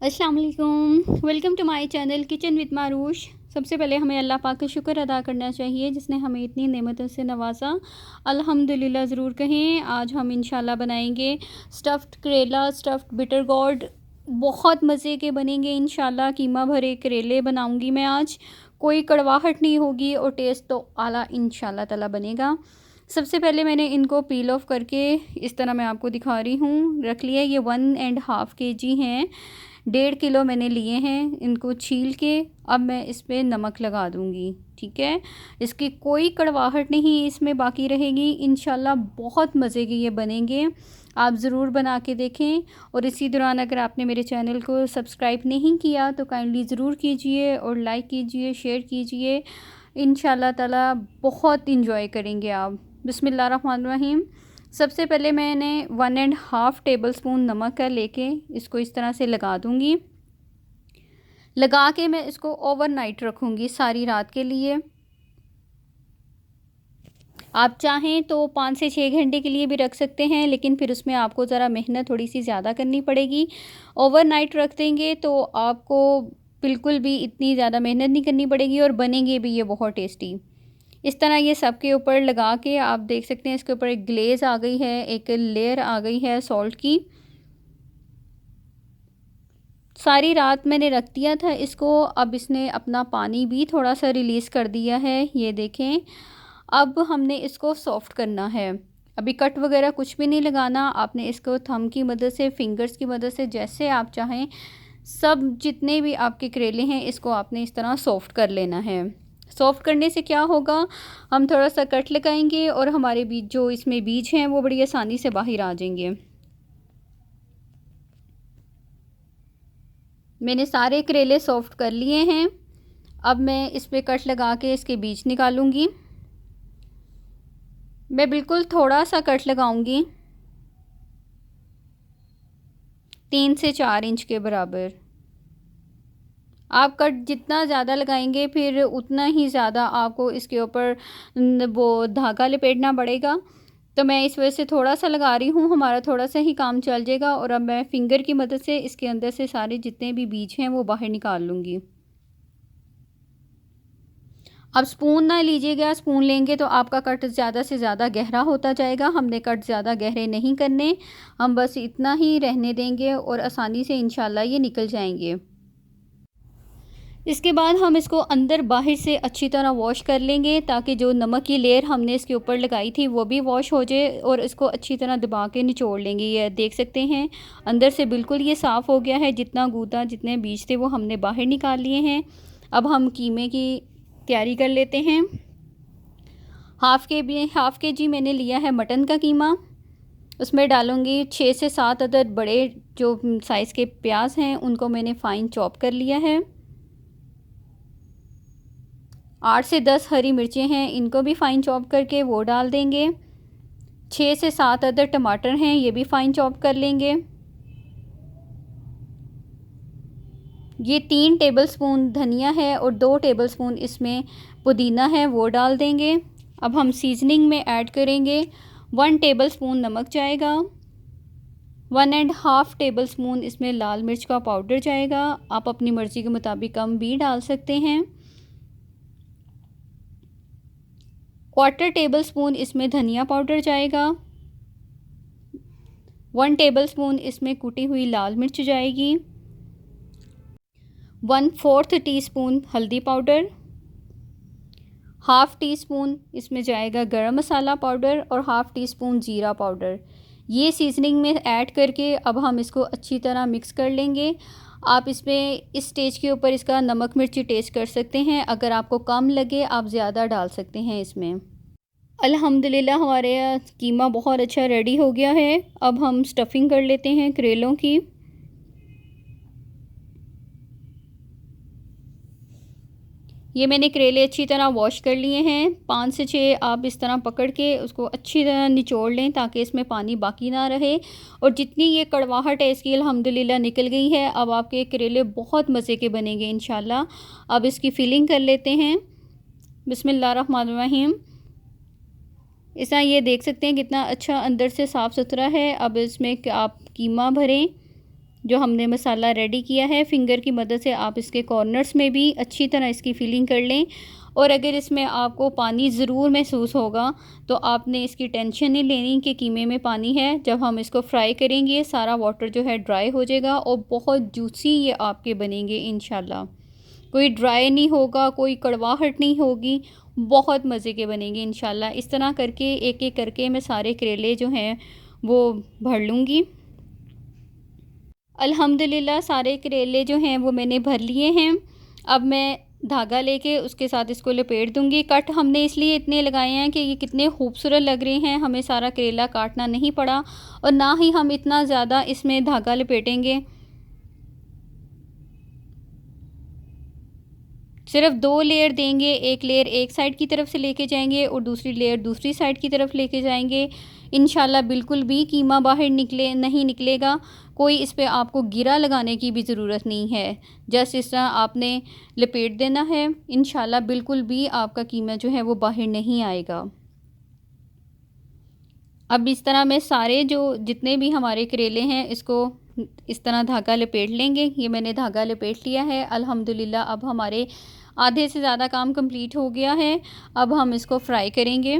अस्सलाम वालेकुम, welcome to my channel kitchen with मारूश। सबसे पहले हमें अल्लाह पाक का शुक्र अदा करना चाहिए जिसने हमें इतनी नेमतों से नवाजा। अल्हम्दुलिल्लाह ज़रूर कहें। आज हम इंशाल्लाह बनाएंगे स्टफ़्ड करेला, स्टफ़्ड बिटर गोर्ड। बहुत मज़े के बनेंगे इंशाल्लाह। कीमा भरे करेले बनाऊंगी मैं आज। कोई कड़वाहट नहीं होगी और टेस्ट तो आला इंशाल्लाह ताला बनेगा। सबसे पहले मैंने इनको पील ऑफ करके इस तरह मैं आपको दिखा रही हूँ रख लिया। ये 1.5 kg हैं। 1.5 किलो मैंने लिए हैं। इनको छील के अब मैं इस पर नमक लगा दूँगी। ठीक है, इसकी कोई कड़वाहट नहीं इसमें बाकी रहेगी इंशाल्लाह। बहुत मज़े के ये बनेंगे, आप ज़रूर बना के देखें। और इसी दौरान अगर आपने मेरे चैनल को सब्सक्राइब नहीं किया तो काइंडली ज़रूर कीजिए और लाइक कीजिए, शेयर कीजिए। इंशाल्लाह ताला बहुत इंजॉय करेंगे आप। बिस्मिल्लाहिर्रहमानिर्रहीम। सबसे पहले मैंने 1.5 टेबल स्पून नमक का लेके इसको इस तरह से लगा दूंगी। लगा के मैं इसको ओवरनाइट रखूंगी, सारी रात के लिए। आप चाहें तो 5 से 6 घंटे के लिए भी रख सकते हैं, लेकिन फिर उसमें आपको ज़रा मेहनत थोड़ी सी ज़्यादा करनी पड़ेगी। ओवरनाइट रख देंगे तो आपको बिल्कुल भी इतनी ज़्यादा मेहनत नहीं करनी पड़ेगी और बनेंगे भी ये बहुत टेस्टी। इस तरह ये सब के ऊपर लगा के आप देख सकते हैं इसके ऊपर एक ग्लेज़ आ गई है, एक लेयर आ गई है सॉल्ट की। सारी रात मैंने रख दिया था इसको। अब इसने अपना पानी भी थोड़ा सा रिलीज़ कर दिया है, ये देखें। अब हमने इसको सॉफ्ट करना है। अभी कट वगैरह कुछ भी नहीं लगाना। आपने इसको थंब की मदद से, फिंगर्स की मदद से, जैसे आप चाहें, सब जितने भी आपके करेले हैं इसको आपने इस तरह सॉफ्ट कर लेना है। सॉफ्ट करने से क्या होगा, हम थोड़ा सा कट लगाएंगे और हमारे बीज जो इसमें बीज हैं वो बड़ी आसानी से बाहर आ जाएंगे। मैंने सारे करेले सॉफ्ट कर लिए हैं। अब मैं इस पे कट लगा के इसके बीज निकालूंगी। मैं बिल्कुल थोड़ा सा कट लगाऊंगी, 3 से 4 इंच के बराबर। आप कट जितना ज़्यादा लगाएंगे फिर उतना ही ज़्यादा आपको इसके ऊपर वो धागा लपेटना पड़ेगा। तो मैं इस वजह से थोड़ा सा लगा रही हूँ, हमारा थोड़ा सा ही काम चल जाएगा। और अब मैं फिंगर की मदद से इसके अंदर से सारे जितने भी बीज हैं वो बाहर निकाल लूँगी। अब स्पून ना लीजिएगा, स्पून लेंगे तो आपका कट ज़्यादा से ज़्यादा गहरा होता जाएगा। हमने कट ज़्यादा गहरे नहीं करने, हम बस इतना ही रहने देंगे और आसानी से इंशाल्लाह ये निकल जाएंगे। इसके बाद हम इसको अंदर बाहर से अच्छी तरह वॉश कर लेंगे ताकि जो नमक की लेयर हमने इसके ऊपर लगाई थी वो भी वॉश हो जाए। और इसको अच्छी तरह दबा के निचोड़ लेंगे। ये देख सकते हैं अंदर से बिल्कुल ये साफ़ हो गया है। जितना गूदा, जितने बीज थे वो हमने बाहर निकाल लिए हैं। अब हम कीमे की तैयारी कर लेते हैं। हाफ़ के जी मैंने लिया है मटन का कीमा। उसमें डालूँगी 6 से 7 अदद बड़े जो साइज़ के प्याज हैं, उनको मैंने फ़ाइन चॉप कर लिया है। 8 से 10 हरी मिर्चें हैं, इनको भी फ़ाइन चॉप करके वो डाल देंगे। 6 से 7 अदद टमाटर हैं, ये भी फ़ाइन चॉप कर लेंगे। ये 3 टेबलस्पून धनिया है और 2 टेबलस्पून इसमें पुदीना है, वो डाल देंगे। अब हम सीजनिंग में ऐड करेंगे 1 टेबलस्पून नमक जाएगा, 1.5 टेबलस्पून इसमें लाल मिर्च का पाउडर जाएगा। आप अपनी मर्ज़ी के मुताबिक कम भी डाल सकते हैं। 1/4 टेबलस्पून इसमें धनिया पाउडर जाएगा। 1 टेबलस्पून इसमें कुटी हुई लाल मिर्च जाएगी। 1/4 टीस्पून हल्दी पाउडर। हाफ़ टी स्पून इसमें जाएगा गरम मसाला पाउडर और हाफ़ टी स्पून ज़ीरा पाउडर। ये सीजनिंग में ऐड करके अब हम इसको अच्छी तरह मिक्स कर लेंगे। आप इसमें इस स्टेज के ऊपर इसका नमक मिर्ची टेस्ट कर सकते हैं। अगर आपको कम लगे आप ज़्यादा डाल सकते हैं इसमें। अल्हम्दुलिल्लाह हमारे यहाँ कीमा बहुत अच्छा रेडी हो गया है। अब हम स्टफ़िंग कर लेते हैं करेलों की। ये मैंने करेले अच्छी तरह वॉश कर लिए हैं। 5 से 6 आप इस तरह पकड़ के उसको अच्छी तरह निचोड़ लें ताकि इसमें पानी बाकी ना रहे। और जितनी ये कड़वाहट है इसकी अल्हम्दुलिल्लाह निकल गई है। अब आपके करेले बहुत मज़े के बनेंगे इंशाल्लाह। अब इसकी फिलिंग कर लेते हैं। बिस्मिल्लाहिर्रहमानिर्रहीम। इस तरह ये देख सकते हैं कितना अच्छा अंदर से साफ़ सुथरा है। अब इसमें आप कीमा भरें। जो हमने मसाला रेडी किया है, फिंगर की मदद से आप इसके कॉर्नर्स में भी अच्छी तरह इसकी फिलिंग कर लें। और अगर इसमें आपको पानी ज़रूर महसूस होगा तो आपने इसकी टेंशन नहीं लेनी कि कीमे में पानी है। जब हम इसको फ्राई करेंगे सारा वाटर जो है ड्राई हो जाएगा और बहुत जूसी ये आपके बनेंगे इंशाल्लाह। कोई ड्राई नहीं होगा, कोई कड़वाहट नहीं होगी, बहुत मज़े के बनेंगे इंशाल्लाह। इस तरह करके एक एक करके मैं सारे करेले जो हैं वो भर लूँगी। अल्हम्दुलिल्लाह सारे करेले जो हैं वो मैंने भर लिए हैं। अब मैं धागा लेके उसके साथ इसको लपेट दूँगी। कट हमने इसलिए इतने लगाए हैं कि ये कितने खूबसूरत लग रहे हैं, हमें सारा करेला काटना नहीं पड़ा और ना ही हम इतना ज़्यादा इसमें धागा लपेटेंगे। सिर्फ 2 लेयर देंगे, एक लेयर एक साइड की तरफ से लेके जाएंगे और दूसरी लेयर दूसरी साइड की तरफ लेके जाएंगे। इंशाल्लाह बिल्कुल भी कीमा बाहर नहीं निकलेगा। कोई इस पे आपको गिरा लगाने की भी ज़रूरत नहीं है। जस्ट इस तरह आपने लपेट देना है। इंशाल्लाह बिल्कुल भी आपका कीमा जो है वो बाहर नहीं आएगा। अब इस तरह मैं सारे जो जितने भी हमारे करेले हैं इसको इस तरह धागा लपेट लेंगे। ये मैंने धागा लपेट लिया है अल्हम्दुलिल्लाह। अब हमारे आधे से ज़्यादा काम कंप्लीट हो गया है। अब हम इसको फ्राई करेंगे।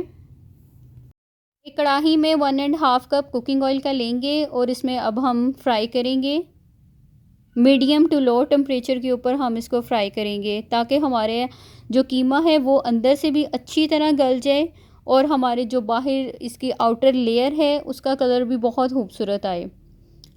एक कढ़ाई में 1.5 कप कुकिंग ऑयल का लेंगे और इसमें अब हम फ्राई करेंगे। मीडियम टू लो टेम्परेचर के ऊपर हम इसको फ्राई करेंगे ताकि हमारे जो कीमा है वो अंदर से भी अच्छी तरह गल जाए और हमारे जो बाहर इसकी आउटर लेयर है उसका कलर भी बहुत खूबसूरत आए।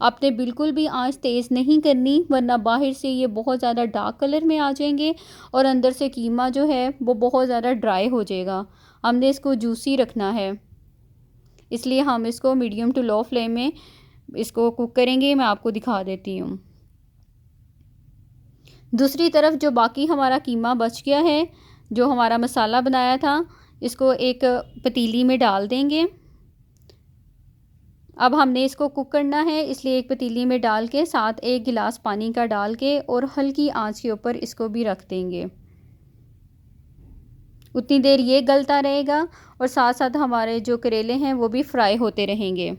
आपने बिल्कुल भी आंच तेज़ नहीं करनी वरना बाहर से ये बहुत ज़्यादा डार्क कलर में आ जाएंगे और अंदर से कीमा जो है वो बहुत ज़्यादा ड्राई हो जाएगा। हमने इसको जूसी रखना है, इसलिए हम इसको मीडियम टू लो फ्लेम में इसको कुक करेंगे। मैं आपको दिखा देती हूँ। दूसरी तरफ जो बाकी हमारा कीमा बच गया है, जो हमारा मसाला बनाया था, इसको एक पतीली में डाल देंगे। अब हमने इसको कुक करना है, इसलिए एक पतीली में डाल के साथ 1 गिलास पानी का डाल के और हल्की आंच के ऊपर इसको भी रख देंगे। उतनी देर ये गलता रहेगा और साथ साथ हमारे जो करेले हैं वो भी फ्राई होते रहेंगे।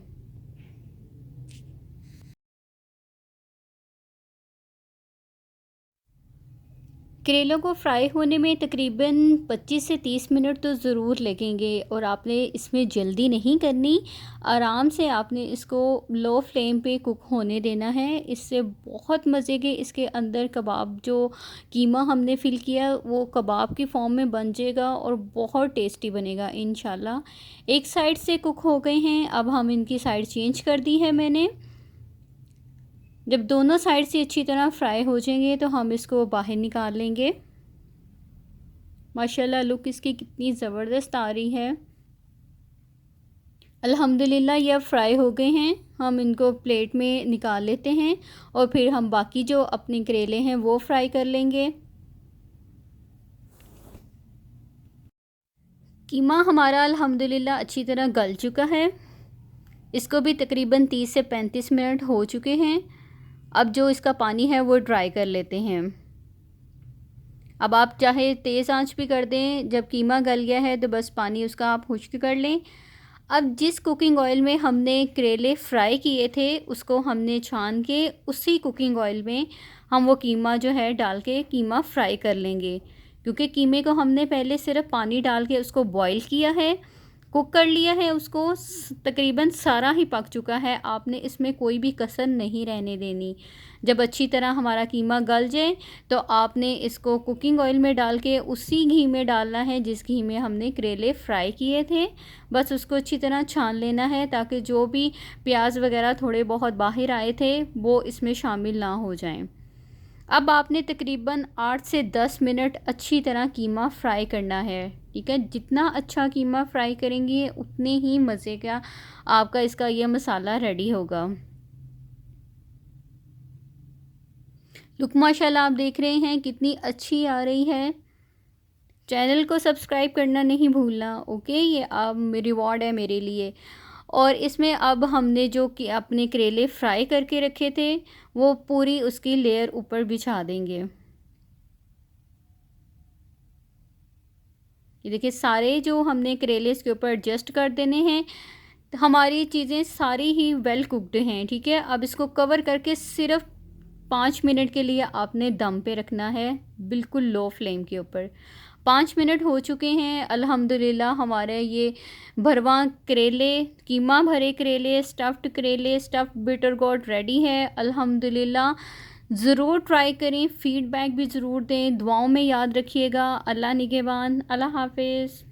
करेलों को फ्राई होने में तकरीबन 25 से 30 मिनट तो ज़रूर लगेंगे और आपने इसमें जल्दी नहीं करनी। आराम से आपने इसको लो फ्लेम पे कुक होने देना है। इससे बहुत मज़े के इसके अंदर कबाब जो कीमा हमने फ़िल किया वो कबाब की फॉर्म में बन जाएगा और बहुत टेस्टी बनेगा इंशाल्लाह। एक साइड से कुक हो गए हैं, अब हम इनकी साइड चेंज कर दी है मैंने। जब दोनों साइड से अच्छी तरह फ्राई हो जाएंगे तो हम इसको बाहर निकाल लेंगे। माशाल्लाह लुक इसकी कितनी ज़बरदस्त आ रही है। अल्हम्दुलिल्लाह ये अब फ्राई हो गए हैं। हम इनको प्लेट में निकाल लेते हैं और फिर हम बाकी जो अपने करेले हैं वो फ्राई कर लेंगे। कीमा हमारा अल्हम्दुलिल्लाह अच्छी तरह गल चुका है। इसको भी तकरीबन 30 से 35 मिनट हो चुके हैं। अब जो इसका पानी है वो ड्राई कर लेते हैं। अब आप चाहे तेज़ आंच भी कर दें, जब कीमा गल गया है तो बस पानी उसका आप खुश्क कर लें। अब जिस कुकिंग ऑयल में हमने करेले फ्राई किए थे उसको हमने छान के उसी कुकिंग ऑयल में हम वो कीमा जो है डाल के कीमा फ्राई कर लेंगे। क्योंकि कीमे को हमने पहले सिर्फ पानी डाल के उसको बॉईल किया है, कुक कर लिया है, उसको तकरीबन सारा ही पक चुका है। आपने इसमें कोई भी कसर नहीं रहने देनी। जब अच्छी तरह हमारा कीमा गल जाए तो आपने इसको कुकिंग ऑयल में डाल के उसी घी में डालना है जिस घी में हमने करेले फ्राई किए थे। बस उसको अच्छी तरह छान लेना है ताकि जो भी प्याज वगैरह थोड़े बहुत बाहर आए थे वो इसमें शामिल ना हो जाएं। अब आपने तकरीबन 8 से 10 मिनट अच्छी तरह कीमा फ्राई करना है। ठीक है, जितना अच्छा कीमा फ्राई करेंगे उतने ही मज़े का आपका इसका यह मसाला रेडी होगा। लुक माशाल्लाह आप देख रहे हैं कितनी अच्छी आ रही है। चैनल को सब्सक्राइब करना नहीं भूलना। ओके, ये अब रिवॉर्ड है मेरे लिए। और इसमें अब हमने जो कि अपने करेले फ्राई करके रखे थे वो पूरी उसकी लेयर ऊपर बिछा देंगे। ये देखिए सारे जो हमने करेले इसके ऊपर एडजस्ट कर देने हैं हमारी चीज़ें सारी ही वेल कुक्ड हैं, ठीक है। अब इसको कवर करके सिर्फ 5 मिनट के लिए आपने दम पे रखना है, बिल्कुल लो फ्लेम के ऊपर। 5 मिनट हो चुके हैं अल्हम्दुलिल्लाह। हमारे ये भरवा करेले, कीमा भरे करेले, स्टफ़्ड बिटर गोट रेडी है अल्हम्दुलिल्लाह। ज़रूर ट्राई करें, फ़ीडबैक भी ज़रूर दें, दुआओं में याद रखिएगा। अल्लाह निगहबान, अल्लाह हाफ़िज़।